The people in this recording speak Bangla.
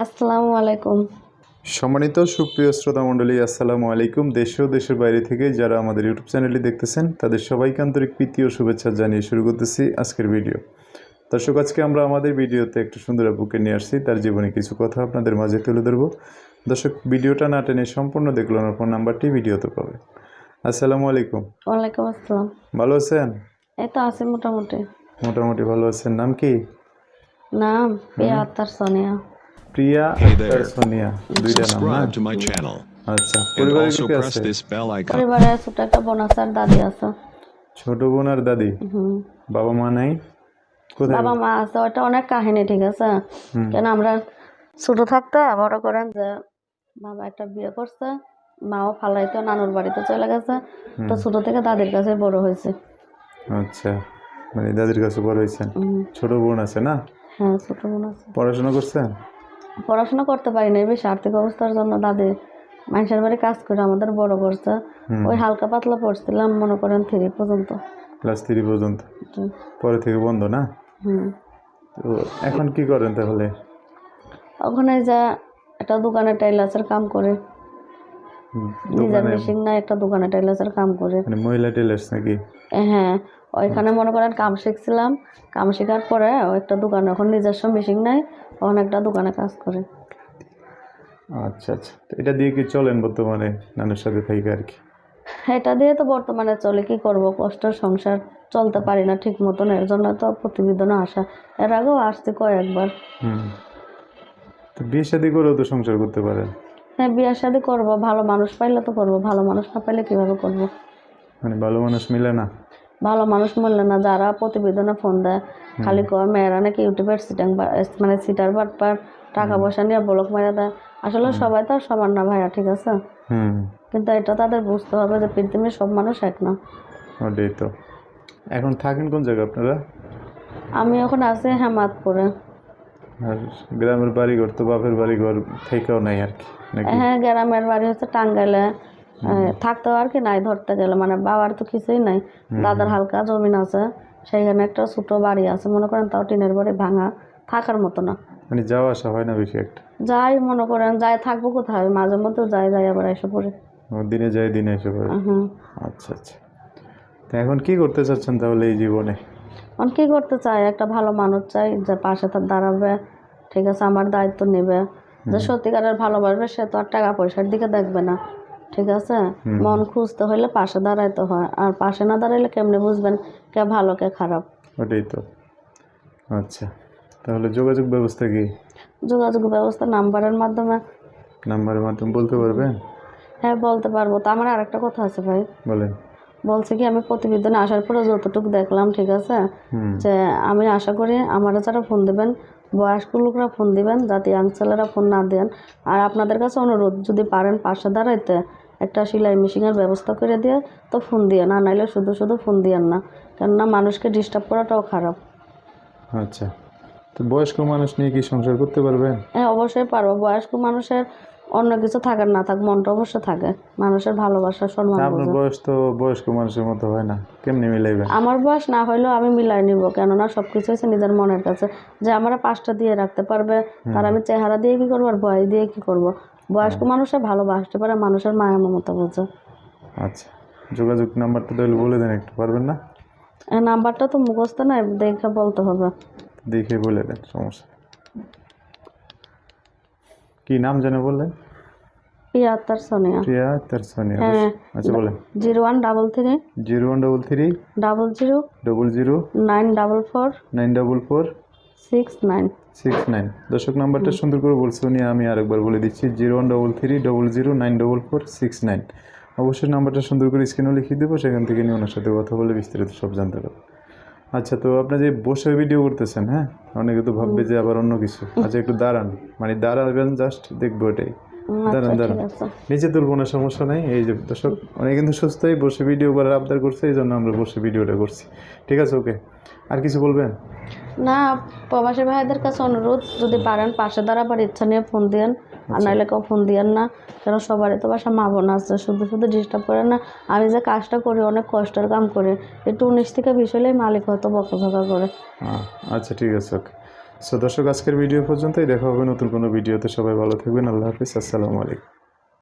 আসসালামু আলাইকুম। সম্মানিত সুপ্রিয় শ্রোতা মণ্ডলী, আসসালামু আলাইকুম। দেশ ও দেশের বাইরে থেকে যারা আমাদের ইউটিউব চ্যানেলটি দেখতেছেন তাদের সবাইকে আন্তরিক প্রীতি ও শুভেচ্ছা জানিয়ে শুরু করতেছি আজকের ভিডিও। দর্শক, আজকে আমরা আমাদের ভিডিওতে একটা সুন্দর আপুকে নিয়ে আসছি, তার জীবনে কিছু কথা আপনাদের মাঝে তুলে ধরবো। দর্শক, ভিডিওটা না টেনে সম্পূর্ণ দেখলো না, ফোন নাম্বারটি ভিডিওতে পাবে। আসসালামু আলাইকুম। ওয়ালাইকুম আসসালাম। ভালো আছেন? এই তো আছি মোটামুটি। মোটামুটি ভালো আছেন। নাম কি? নাম প্রিয়া আক্তার সোনিয়া। প্রিয়া Hey আক্তার there. সোনিয়া, দুইটা নাম না? Subscribe to my channel আচ্ছা, and পরিবারে also কে press আছে? this bell icon. পরিবারে ছোট একটা বোন আছে আর দাদি আছে। ছোট বোন আর দাদি। হুম। বাবা মা নাই? কোথায়? বাবা মা আছে, ওটা অনেক কাহিনী, ঠিক আছে? কেন আমরা ছোট থাকতে বড় করেন যে বাবা একটা বিয়ে করছে, মাও ফালাইতে নানুর বাড়িতে চলে গেছে, তো ছোট থেকে দাদির কাছে বড় হয়েছে। আচ্ছা, মানে দাদির কাছে বড় হয়েছেন। ছোট বোন আছে না? হ্যাঁ, ছোট বোন আছে। পড়াশোনা করছেন? পড়াশোনা করতে পারি না, বেশি আর্থিক অবস্থার জন্য দাদি মানুষের বাড়ি কাজ করে আমাদের বড় করছে। ওই হালকা পাতলা পড়ছিলাম, মনে করেন 3 পর্যন্ত। ক্লাস 3 পর্যন্ত, পরে থেকে বন্ধ না? হুম। তো এখন কি করেন তাহলে? ওখানে যা একটা দোকানে টাইলার্সের কাম করে, নিজের দোকানে মেশিন নাই, একটা দোকানে টাইলার্সের কাম করে। মানে মহিলা টেলার্স নাকি? হ্যাঁ, ওইখানে মনে করেন কাম শিখছিলাম। কাম শেখার পরে একটা দোকানে, এখন নিজস্ব মেশিন নাই, ওখানে একটা দোকানে কাজ করে। আচ্ছা আচ্ছা, তো এটা দিয়ে কি চলেন বর্তমানে নানুর সাথে থাইকা আর কি? এটা দিয়ে তো বর্তমানে চলে, কি করব, কষ্টের সংসার, চলতে পারি না ঠিক মতন, এর জন্য তো প্রতিবেদনে আসা। এর আগেও আসছি কয়েকবার। তো বিয়ে শাদী করেও তো সংসার করতে পারেন। হ্যাঁ, বিয়ে শাদী করবো, ভালো মানুষ পাইলে তো করবো, ভালো মানুষ না পাইলে কিভাবে করব? মানে ভালো মানুষ মিলে না? ভালো মানুষ মূল্য না, যারা প্রতিবেদনে ফোন দেয় খালি কয় মেয়েরা নাকি ইউটিউবের মানে সিটার বাটপার, টাকা পয়সা নিয়ে ব্লক মেরে দেয়। আসলে সবাই তো আর সমান না ভাইয়া, ঠিক আছে? কিন্তু এটা তাদের বুঝতে হবে যে পৃথিবীর সব মানুষ এক না। ওটাই তো। এখন থাকেন কোন জায়গায় আপনারা? আমি এখন আছি হেমাদপুরে। আর গ্রামের বাড়িঘর তো বাপের বাড়িঘর থেকেও নাই আর কি নাকি? হ্যাঁ, গ্রামের বাড়ি হচ্ছে টাঙ্গাইলে। থাকতেও আর কি নাই, ধরতে গেলে মানে বাবার তো কিছুই নাই। দাদার হালকা জমিন আছে, সেইখানে একটা ছোট বাড়ি আছে, মনে করেন তাও টিনের বাড়ি, ভাঙা, থাকার মতো না। মানে যাওয়া আসা হয় না বেশি একটা? যাই, মনে করেন যাই, থাকবো কোথায়, মাঝে মধ্যে যাই আবার এসে পড়ে। দিনে যায় দিনে এসে পড়ে। হুম। আচ্ছা আচ্ছা, তো এখন কি করতে চাচ্ছেন তাহলে এই জীবনে? এখন কি করতে চাই, একটা ভালো মানুষ চাই যে পাশে তার দাঁড়াবে, ঠিক আছে, আমার দায়িত্ব নেবে, যে সত্যিকারের ভালোবাসবে, সে তো আর টাকা পয়সার দিকে দেখবে না, ঠিক আছে? মন খুঁজতে হইলে পাশে দাঁড়াইতে হয়, আর পাশে না দাঁড়াইলে কেমনে বুঝবেন কে ভালো কে খারাপ? ওটাই তো। আচ্ছা, তাহলে যোগাযোগ ব্যবস্থা কি? যোগাযোগ ব্যবস্থা নাম্বারের মাধ্যমে। নাম্বারের মাধ্যমে বলতে পারবেন? হ্যাঁ, বলতে পারবো। তো আমার আরেকটা কথা আছে ভাই। বলেন। বলছে কি, আমি প্রতিবেদনে আসার পরে যতটুকু দেখলাম, ঠিক আছে, যে আমি আশা করি আমার যারা ফোন দেবেন, বয়স্ক লোকরা ফোন দিবেন, যাতে ইয়াং ছেলেরা ফোন না দেন। আর আপনাদের কাছে অনুরোধ, যদি পারেন পাশে দাঁড়াইতে একটা সেলাই মেশিনের ব্যবস্থা করে দিয়ে তো ফোন দিয়ে না, নাইলে শুধু শুধু ফোন দিয়েন না, কেননা মানুষকে ডিস্টার্ব করাটাও খারাপ। আচ্ছা, তো বয়স্ক মানুষ নিয়ে কি সংসার করতে পারবেন? হ্যাঁ, অবশ্যই পারবো। বয়স্ক মানুষের অন্য কিছু থাকার না থাক, মনটা অবশ্যই থাকে, মানুষের ভালোবাসা সম্মান আপনার বোঝে। বয়স তো বয়স্ক মানুষের মতো হয় না, কেমনি মিলাইবেন? আমার বয়স না হইলেও আমি মিলাই নিব, কেননা সব কিছু হচ্ছে নিজের মনের কাছে। যে আমার পাঁচটা দিয়ে রাখতে পারবে, তার আমি চেহারা দিয়ে কি করবো আর বয়স দিয়ে কি করব? বয়স্ক মানুষে ভালোবাসতে পারে, মানুষের মায়া মমতা বোঝে। আচ্ছা, যোগাযোগ নাম্বারটা তাহলে বলে দেন একটু, পারবেন না? এই নাম্বারটা তো মুখস্থ নাই, দেখে বলতে হবে। দেখে বলে দেন, সমস্যা নেই। কি নাম যেন বললেন? প্রিয়া আক্তার সোনিয়া। প্রিয়া আক্তার সোনিয়া। হ্যাঁ। আচ্ছা, বলেন। 0133 0133 00 00 944 944 69। 69। দর্শক, নাম্বারটা সুন্দর করে বলছে উনি, আমি আরেকবার বলে দিচ্ছি, 0133 00 944 69। অবশ্যই নাম্বারটা সুন্দর করে স্ক্রিনেও লিখিয়ে দেবো, সেখান থেকে নিয়ে ওনার সাথে কথা বলে বিস্তারিত সব জানতে পারবো। আচ্ছা, তো আপনি যে বসে ভিডিও করতেছেন, হ্যাঁ, অনেকে তো ভাববে যে আবার অন্য কিছু। আচ্ছা, একটু দাঁড়ান, মানে দাঁড়াবেন, জাস্ট দেখবো এটাই। দাঁড়ান আচ্ছা, দাঁড়ান, ঠিক আছে। নিচে তুলবো না, সমস্যা নেই। এই যে দর্শক, অনেকে কিন্তু সুস্থই বসে ভিডিও করার আবদার করছে, এই জন্য আমরা বসে ভিডিওটা করছি। ঠিক আছে, ওকে। আর কিছু বলবেন? না, প্রবাসী ভাইদের কাছে অনুরোধ, যদি পারেন পাশে দাঁড়াবার ইচ্ছা নিয়ে ফোন দিয়েন, আর নাইলে কেউ ফোন দিয়েন না, কেন সবারই তো বাসা মা বোন আছে, শুধু শুধু ডিস্টার্ব করেন না। আমি যে কাজটা করি, অনেক কষ্টের কাম করি, একটু 19 থেকে 20 হলেই মালিক হয়তো বকাঝকা করে। আচ্ছা, ঠিক আছে, ওকে। সো দর্শক, আজকের ভিডিও পর্যন্তই, দেখা হবে নতুন কোনো ভিডিওতে। সবাই ভালো থাকবেন। আল্লাহ হাফিজ, আসসালামু আলাইকুম।